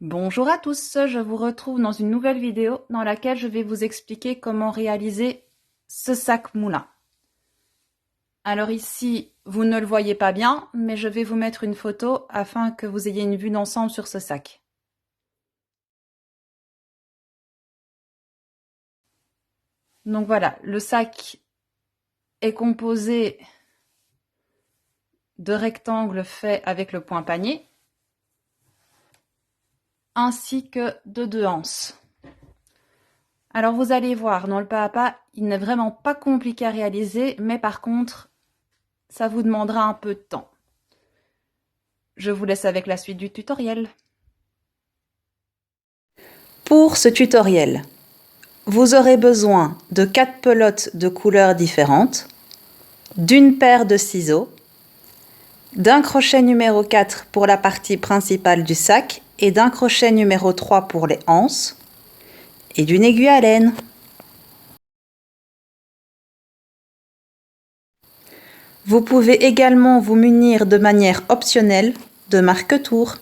Bonjour à tous, je vous retrouve dans une nouvelle vidéo dans laquelle je vais vous expliquer comment réaliser ce sac moulin. Alors ici, vous ne le voyez pas bien, mais je vais vous mettre une photo afin que vous ayez une vue d'ensemble sur ce sac. Donc voilà, le sac est composé de rectangles faits avec le point panier, ainsi que de 2 anses. Alors vous allez voir, dans le pas à pas, il n'est vraiment pas compliqué à réaliser, mais par contre, ça vous demandera un peu de temps. Je vous laisse avec la suite du tutoriel. Pour ce tutoriel, vous aurez besoin de 4 pelotes de couleurs différentes, d'une paire de ciseaux, d'un crochet numéro 4 pour la partie principale du sac et d'un crochet numéro 3 pour les anses, et d'une aiguille à laine. Vous pouvez également vous munir de manière optionnelle de marque-tours.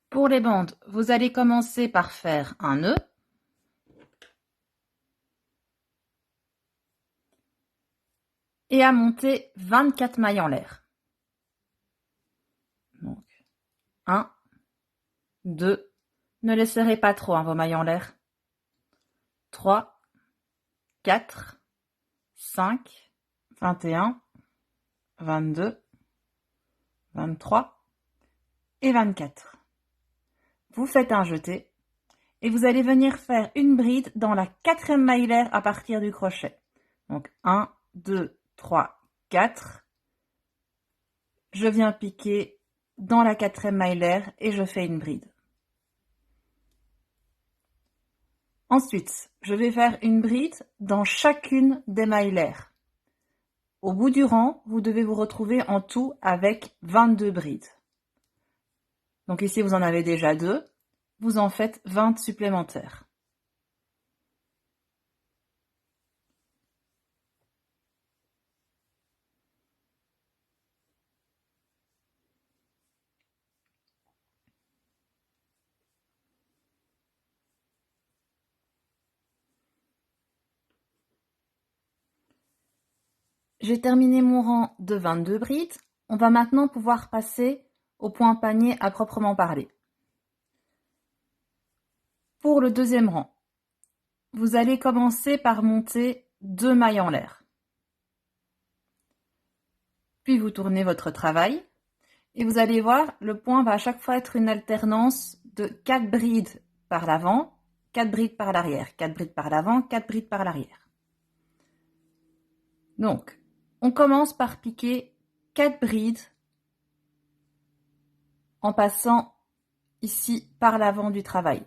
Pour les bandes, vous allez commencer par faire un nœud. Et à monter 24 mailles en l'air. Donc, 1, 2, ne les serrez pas trop, vos mailles en l'air. 3, 4, 5, 21, 22, 23 et 24. Vous faites un jeté et vous allez venir faire une bride dans la 4e maille l'air à partir du crochet. Donc 1, 2, 3, 4. Je viens piquer dans la 4e maille l'air et je fais une bride. Ensuite, je vais faire une bride dans chacune des mailles l'air. Au bout du rang, vous devez vous retrouver en tout avec 22 brides. Donc ici, vous en avez déjà 2. Vous en faites 20 supplémentaires. J'ai terminé mon rang de 22 brides. On va maintenant pouvoir passer au point panier à proprement parler. Pour le deuxième rang, vous allez commencer par monter 2 mailles en l'air. Puis vous tournez votre travail et vous allez voir, le point va à chaque fois être une alternance de 4 brides par l'avant, 4 brides par l'arrière, 4 brides par l'avant, 4 brides par l'arrière. Donc, on commence par piquer 4 brides en passant ici par l'avant du travail.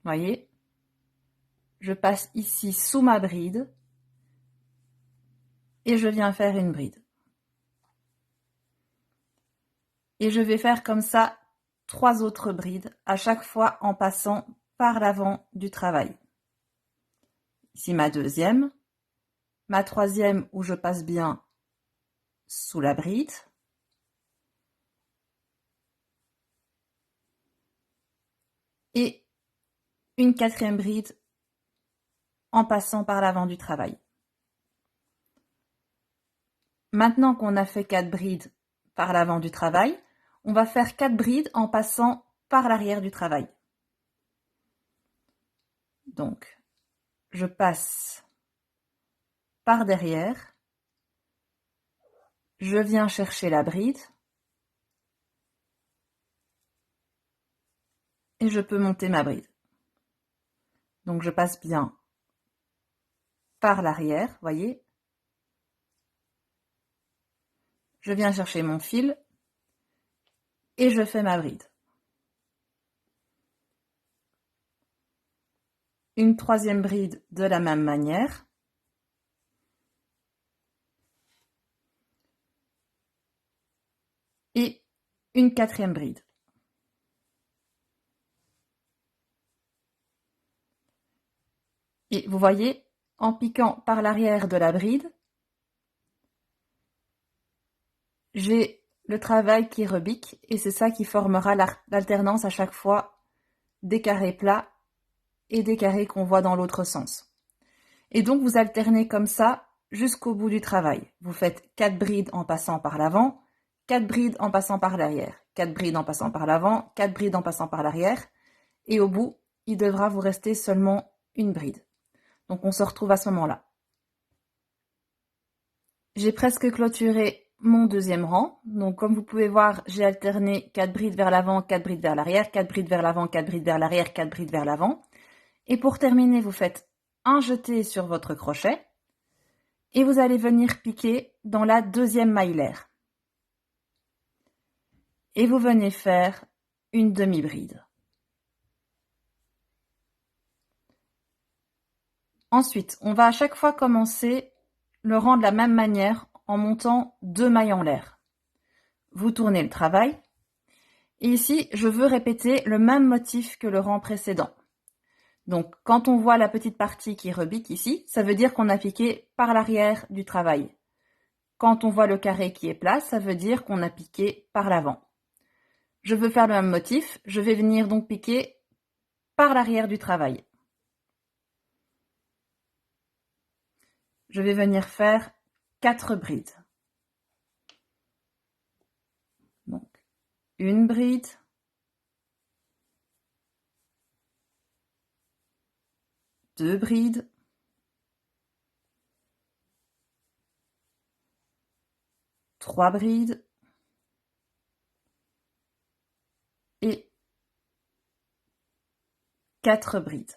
Voyez, je passe ici sous ma bride et je viens faire une bride. Et je vais faire comme ça 3 autres brides, à chaque fois en passant par l'avant du travail. Ici ma deuxième, ma troisième où je passe bien sous la bride, et une 4e bride en passant par l'avant du travail. Maintenant qu'on a fait 4 brides par l'avant du travail, on va faire 4 brides en passant par l'arrière du travail. Donc, je passe par derrière, je viens chercher la bride et je peux monter ma bride. Donc, je passe bien par l'arrière, voyez. Je viens chercher mon fil et je fais ma bride. Une 3e bride de la même manière. Et une 4e bride. Et vous voyez, en piquant par l'arrière de la bride, j'ai le travail qui rebique et c'est ça qui formera l'alternance à chaque fois des carrés plats et des carrés qu'on voit dans l'autre sens. Et donc vous alternez comme ça jusqu'au bout du travail. Vous faites 4 brides en passant par l'avant, 4 brides en passant par l'arrière, 4 brides en passant par l'avant, 4 brides en passant par l'arrière, et au bout, il devra vous rester seulement une bride. Donc on se retrouve à ce moment-là. J'ai presque clôturé mon deuxième rang. Donc comme vous pouvez voir, j'ai alterné 4 brides vers l'avant, 4 brides vers l'arrière, 4 brides vers l'avant, 4 brides vers l'arrière, 4 brides vers l'avant. Et pour terminer, vous faites un jeté sur votre crochet et vous allez venir piquer dans la deuxième maillère. Et vous venez faire une demi-bride. Ensuite, on va à chaque fois commencer le rang de la même manière en montant 2 mailles en l'air. Vous tournez le travail. Et ici, je veux répéter le même motif que le rang précédent. Donc, quand on voit la petite partie qui rebique ici, ça veut dire qu'on a piqué par l'arrière du travail. Quand on voit le carré qui est plat, ça veut dire qu'on a piqué par l'avant. Je veux faire le même motif, je vais venir donc piquer par l'arrière du travail. Je vais venir faire 4 brides. Donc, une bride, deux brides, trois brides et 4 brides.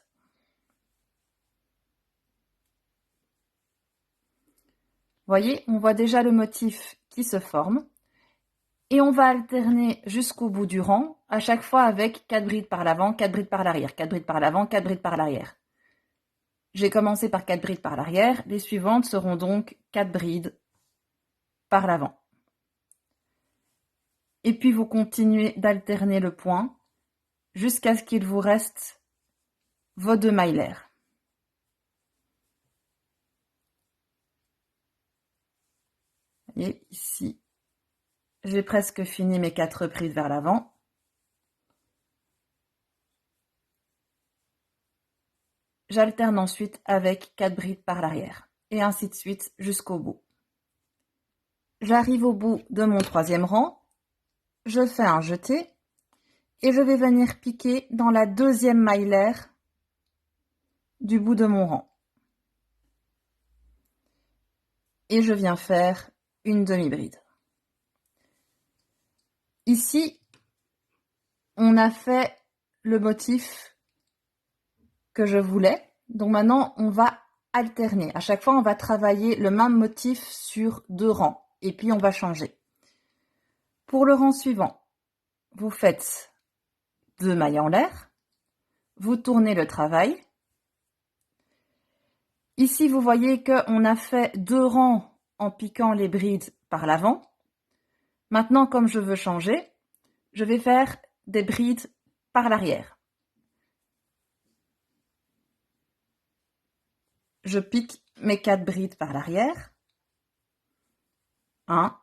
Voyez, on voit déjà le motif qui se forme. Et on va alterner jusqu'au bout du rang, à chaque fois avec 4 brides par l'avant, 4 brides par l'arrière, 4 brides par l'avant, 4 brides par l'arrière. J'ai commencé par 4 brides par l'arrière, les suivantes seront donc 4 brides par l'avant. Et puis vous continuez d'alterner le point jusqu'à ce qu'il vous reste vos 2 maillères. Et ici, j'ai presque fini mes 4 brides vers l'avant. J'alterne ensuite avec 4 brides par l'arrière, et ainsi de suite jusqu'au bout. J'arrive au bout de mon troisième rang, je fais un jeté, et je vais venir piquer dans la deuxième maillère du bout de mon rang. Et je viens faire une demi-bride. Ici, on a fait le motif que je voulais. Donc maintenant, on va alterner. À chaque fois, on va travailler le même motif sur 2 rangs. Et puis, on va changer. Pour le rang suivant, vous faites 2 mailles en l'air. Vous tournez le travail. Ici, vous voyez qu'on a fait 2 rangs en piquant les brides par l'avant. Maintenant, comme je veux changer, je vais faire des brides par l'arrière. Je pique mes 4 brides par l'arrière. 1,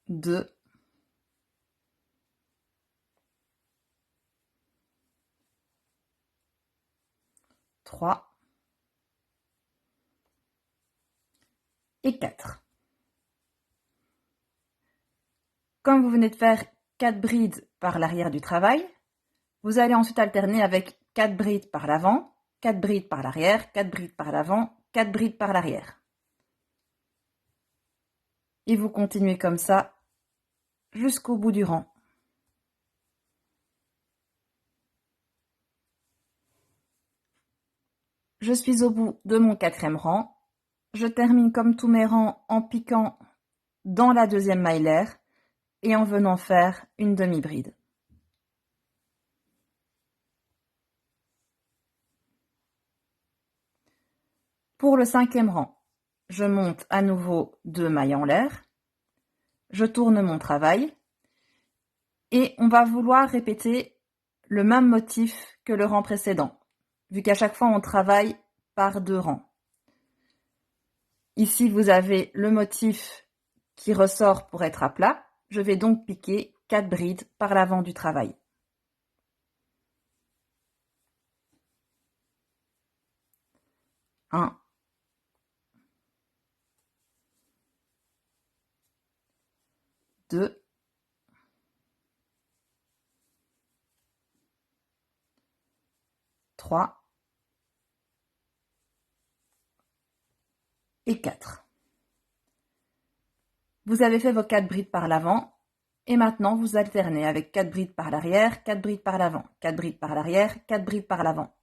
2, 3 et 4. Comme vous venez de faire 4 brides par l'arrière du travail, vous allez ensuite alterner avec 4 brides par l'avant, 4 brides par l'arrière, 4 brides par l'avant, 4 brides par l'arrière. Et vous continuez comme ça jusqu'au bout du rang. Je suis au bout de mon 4e rang. Je termine comme tous mes rangs en piquant dans la deuxième maillère et en venant faire une demi-bride. Pour le 5e rang, je monte à nouveau 2 mailles en l'air, je tourne mon travail et on va vouloir répéter le même motif que le rang précédent, vu qu'à chaque fois on travaille par 2 rangs. Ici, vous avez le motif qui ressort pour être à plat. Je vais donc piquer 4 brides par l'avant du travail. 1, 2, 3 et 4. Vous avez fait vos 4 brides par l'avant et maintenant vous alternez avec 4 brides par l'arrière, 4 brides par l'avant, 4 brides par l'arrière, 4 brides par l'avant.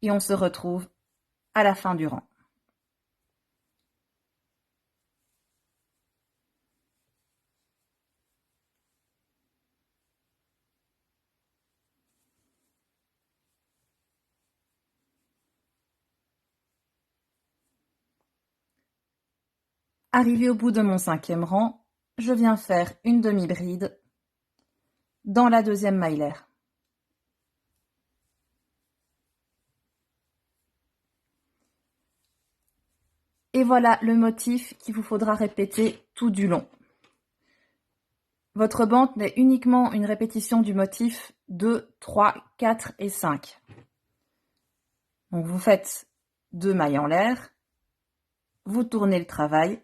Et on se retrouve à la fin du rang. Arrivé au bout de mon 5e rang, je viens faire une demi-bride dans la 2e maillère. Et voilà le motif qu'il vous faudra répéter tout du long. Votre bande n'est uniquement une répétition du motif 2, 3, 4 et 5. Donc vous faites 2 mailles en l'air, vous tournez le travail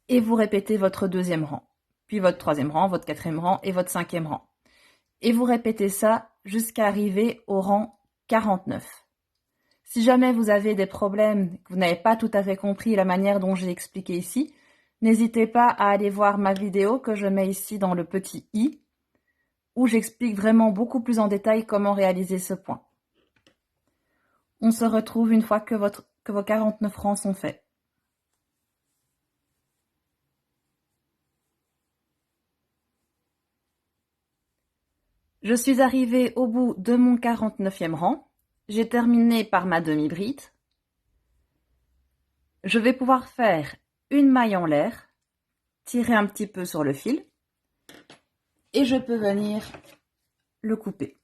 et vous répétez votre 2e rang, puis votre 3e rang, votre 4e rang et votre 5e rang. Et vous répétez ça jusqu'à arriver au rang 49. Si jamais vous avez des problèmes, que vous n'avez pas tout à fait compris la manière dont j'ai expliqué ici, n'hésitez pas à aller voir ma vidéo que je mets ici dans le petit i, où j'explique vraiment beaucoup plus en détail comment réaliser ce point. On se retrouve une fois que vos 49 rangs sont faits. Je suis arrivée au bout de mon 49e rang. J'ai terminé par ma demi-bride. Je vais pouvoir faire une maille en l'air, tirer un petit peu sur le fil et je peux venir le couper.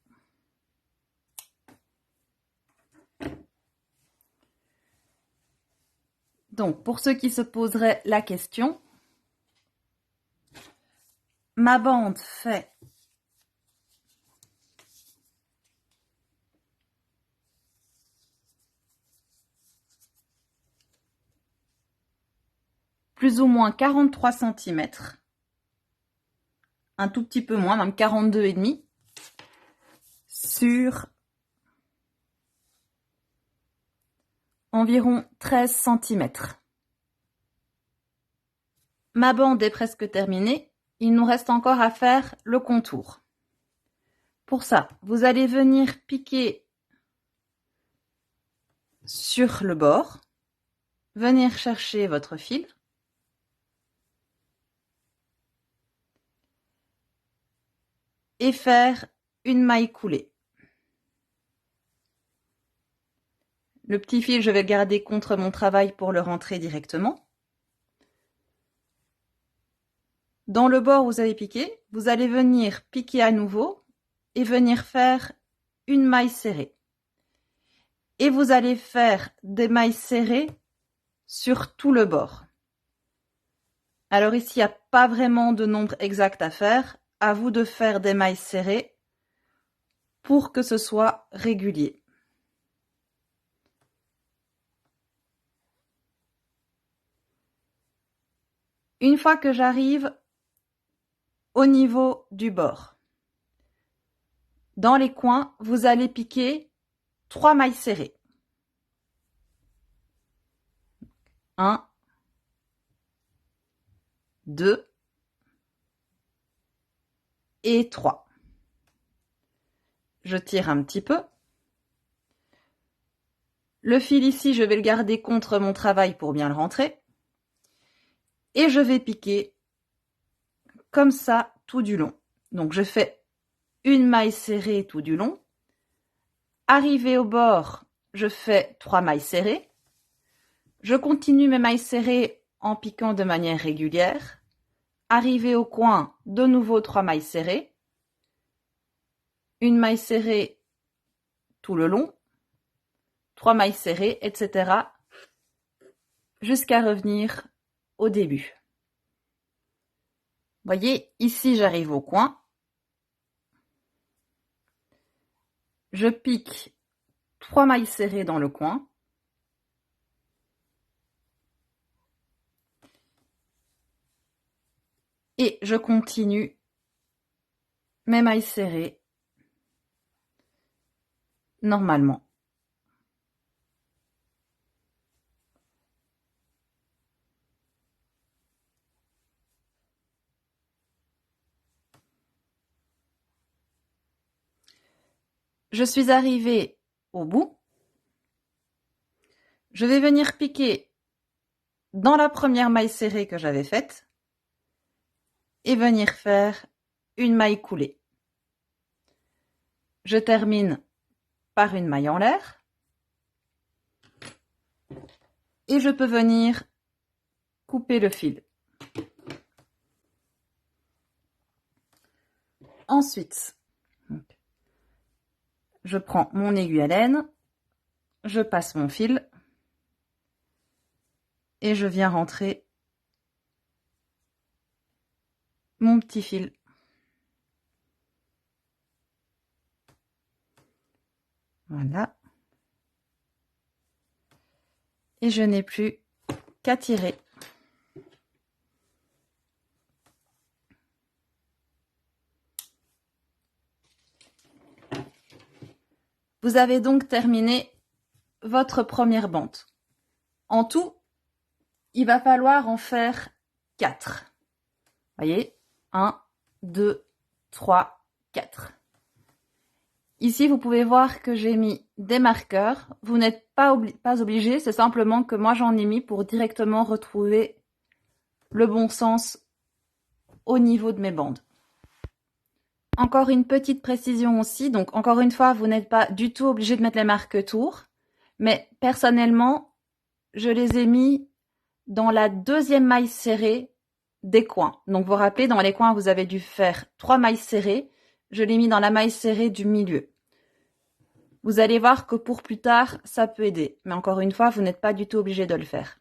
Donc, pour ceux qui se poseraient la question, ma bande fait plus ou moins 43 cm, un tout petit peu moins, même 42,5 sur environ 13 cm. Ma bande est presque terminée, il nous reste encore à faire le contour. Pour ça, vous allez venir piquer sur le bord, venir chercher votre fil et faire une maille coulée. Le petit fil, je vais le garder contre mon travail pour le rentrer directement. Dans le bord où vous avez piqué, vous allez venir piquer à nouveau et venir faire une maille serrée. Et vous allez faire des mailles serrées sur tout le bord. Alors ici, il n'y a pas vraiment de nombre exact à faire. À vous de faire des mailles serrées pour que ce soit régulier. Une fois que j'arrive au niveau du bord, dans les coins, vous allez piquer 3 mailles serrées. 1, 2 et 3. Je tire un petit peu. Le fil ici, je vais le garder contre mon travail pour bien le rentrer. Et je vais piquer comme ça tout du long. Donc je fais une maille serrée tout du long. Arrivé au bord, je fais 3 mailles serrées. Je continue mes mailles serrées en piquant de manière régulière. Arrivé au coin, de nouveau 3 mailles serrées. Une maille serrée tout le long. 3 mailles serrées, etc. jusqu'à revenir au début. Voyez, ici j'arrive au coin. Je pique 3 mailles serrées dans le coin. Et je continue mes mailles serrées normalement. Je suis arrivée au bout. Je vais venir piquer dans la première maille serrée que j'avais faite et venir faire une maille coulée. Je termine par une maille en l'air et je peux venir couper le fil. Ensuite, je prends mon aiguille à laine, je passe mon fil et je viens rentrer mon petit fil. Voilà. Et je n'ai plus qu'à tirer. Vous avez donc terminé votre première bande. En tout, il va falloir en faire 4. Voyez, 1, 2, 3, 4. Ici, vous pouvez voir que j'ai mis des marqueurs. Vous n'êtes pas obligé, c'est simplement que moi j'en ai mis pour directement retrouver le bon sens au niveau de mes bandes. Encore une petite précision aussi, donc encore une fois, vous n'êtes pas du tout obligé de mettre les marque-tours, mais personnellement, je les ai mis dans la deuxième maille serrée des coins. Donc vous vous rappelez, dans les coins, vous avez dû faire 3 mailles serrées. Je l'ai mis dans la maille serrée du milieu. Vous allez voir que pour plus tard, ça peut aider. Mais encore une fois, vous n'êtes pas du tout obligé de le faire.